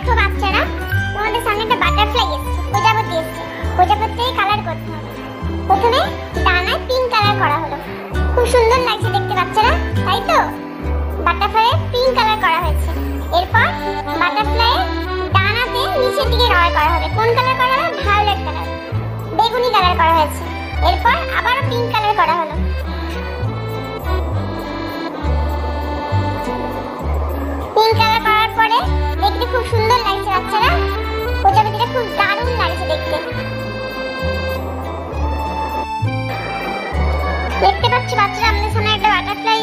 দেখো বাচ্চারা, তোমাদের সামনে একটা বাটারফ্লাই এসেছে, প্রজাপতি এসেছে। প্রজাপতি কালার করতে হবে। প্রথমে ডানায় পিঙ্ক কালার করা হলো, খুব সুন্দর লাগছে দেখতে বাচ্চারা, তাই তো? বাটারফ্লাই পিঙ্ক কালার করা হয়েছে। এরপর বাটারফ্লাই ডানাতে নিচের দিকে কালার করা হবে। কোন কালার করা হবে? ভায়োলেট কালার, বেগুনি কালার করা হয়েছে। এরপর আবারও পিঙ্ক কালার করা হলো। পিঙ্ক কালার করার পরে দেখতে খুব সুন্দর লাগছে বাচ্চারা, প্রজাপতিটা খুব দারুণ লাগছে দেখতে। দেখতে পাচ্ছ বাচ্চারা, আমাদের সামনে একটা বাটারফ্লাই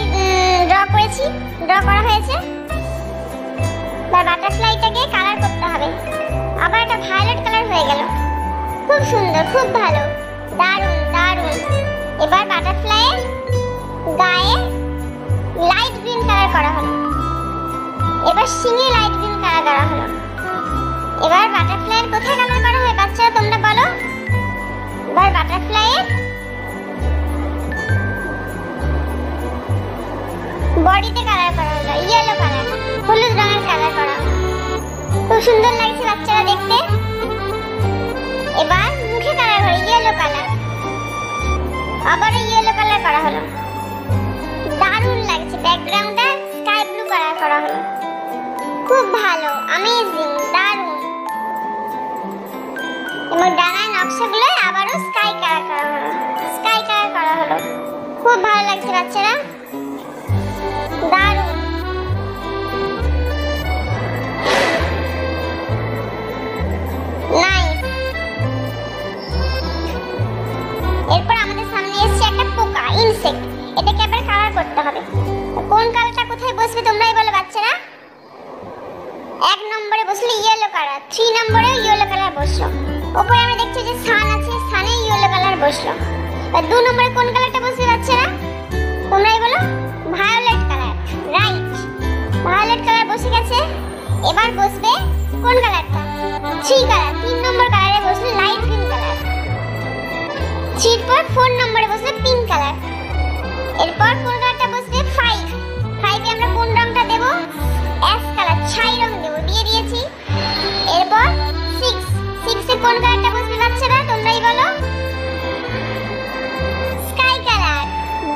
ড্র করা হয়েছে। বাটারফ্লাইটাকে কালার করতে হবে। আবার একটা ভায়োলেট কালার হয়ে গেল, খুব সুন্দর, খুব ভালো, দারুণ দারুণ। এবার বাটারফ্লাইয়ের গায়ে লাইট গ্রিন কালার করা হলো। এবার শিঙে লাইট গ্রিন কালার করা হলো। এবার বাটারফ্লাইয়ের কোথায় কালার করা হয় বাচ্চারা তোমরা বলো? এবার বাটারফ্লাইয়ের বডিতে কালার করা হলো, ইয়েলো কালার, হলুদ রঙের কালার করা হলো। খুব সুন্দর লাগছে বাচ্চারা দেখতে। এবার মুখে কালার হলো ইয়েলো কালার, আবারও ইয়েলো কালার করা হলো, দারুণ লাগছে। ব্যাকগ্রাউন্ডটা স্কাই ব্লু কালার করা হলো, খুব ভালো, অ্যামেজিং, দারুণ। এবং ডানার নকশাগুলো আবারও স্কাই কালার করা হলো, স্কাই কালার করা হলো, খুব ভালো লাগছে বাচ্চারা, দারুণ। নাইস। এরপর আমাদের সামনে এসেছে একটা পোকা, ইনসেক্ট। এটাকে আবার কালার করতে হবে। কোন কালারটা কোথায় বসবে তোমরাই বলো বাচ্চারা? 1 নম্বরে বসলো ইয়েলো কালার, 3 নম্বরে ইয়েলো কালার বসলো। উপরে আমরা দেখছি যে সান আছে, সানে ইয়েলো কালার বসলো। আর 2 নম্বরে কোন কালারটা বসবে বাচ্চারা তোমরাই বলো? Violet colour, right, violet colour বসে গেছে। এবার বসবে কোন কালারটা? 3 কালার, 3 নম্বর কালারে বসলো লাইট গ্রিন কালার। 3 পর 4 নম্বরে বসবে পিঙ্ক কালার। এরপর কোন কালারটা বসবে? 5 এ আমরা কোন রংটা দেব? অ্যাশ কালার, ছাই রং দেব, দিয়ে দিয়েছি। এরপর 6 এ কোন কালারটা বসবে বাচ্চারা তোমরাই বলো? স্কাই কালার,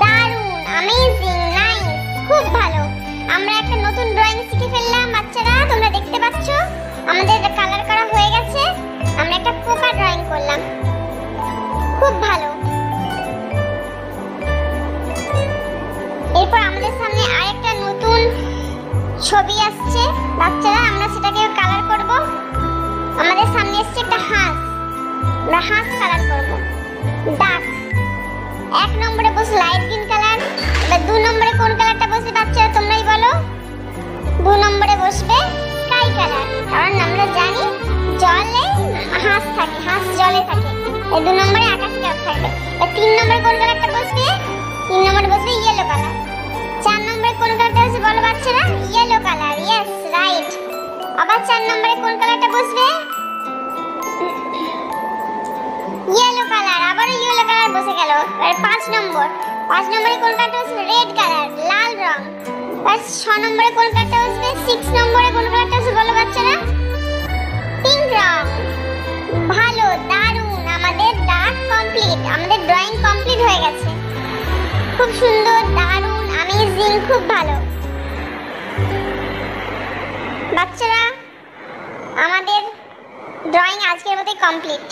দারুণ, অ্যামেজিং, নাইস, খুব ভালো। আমরা একটা নতুন ড্রয়িং শিখে ফেললাম বাচ্চারা, তোমরা দেখতে পাচ্ছ আমাদের কালার করা হয়ে গেছে। আমরা একটা পোকা ড্রয়িং করলাম, খুব ভালো। এরপর আমাদের সামনে আরেকটা নতুন ছবি আসছে বাচ্চারা, আমরা সেটাকে কালার করব। আমাদের সামনে এসছে একটা হাঁস, আমরা হাঁস কালার করব, ডাক। 1 নম্বরে বসে লাইট গ্রিন কালার। এবার 2 নম্বরে কোন কালারটা বসবে বাচ্চারা তোমরাই বলো? 2 নম্বরে বসবে স্কাই কালার, কারণ আমরা জানি জলে হাঁস থাকে, হাঁস জলে থাকে। এই 2 নম্বরে আকাশ কালার থাকবে। আর 3 নম্বরে কোন কালারটা বসবে? 3 নম্বরে বসবে ইয়েলো কালার। 4 নম্বরে কোন কালারটা বসবে বলো বাচ্চারা? Yellow colour, yes, right. আবার 4 নম্বরে কোন কালারটা বসবে? ইয়েলো কালার, আবারও ইয়েলো কালার বসে গেল। আর 5 নম্বরে কোন কালারটা বসবে? রেড কালার, লাল রং। আর 6 নম্বরে কোন কালারটা বসবে? 6 নম্বরে কোন কালারটা বসবে বলো বাচ্চারা? পিঙ্ক রং, ভালো, দারুণ। আমাদের ডাক কমপ্লিট, আমাদের ড্রয়িং কমপ্লিট হয়ে গেছে। খুব সুন্দর, দারুণ, অ্যামেজিং, খুব ভালো বাচ্চারা। আমাদের ড্রয়িং আজকের মতোই কমপ্লিট।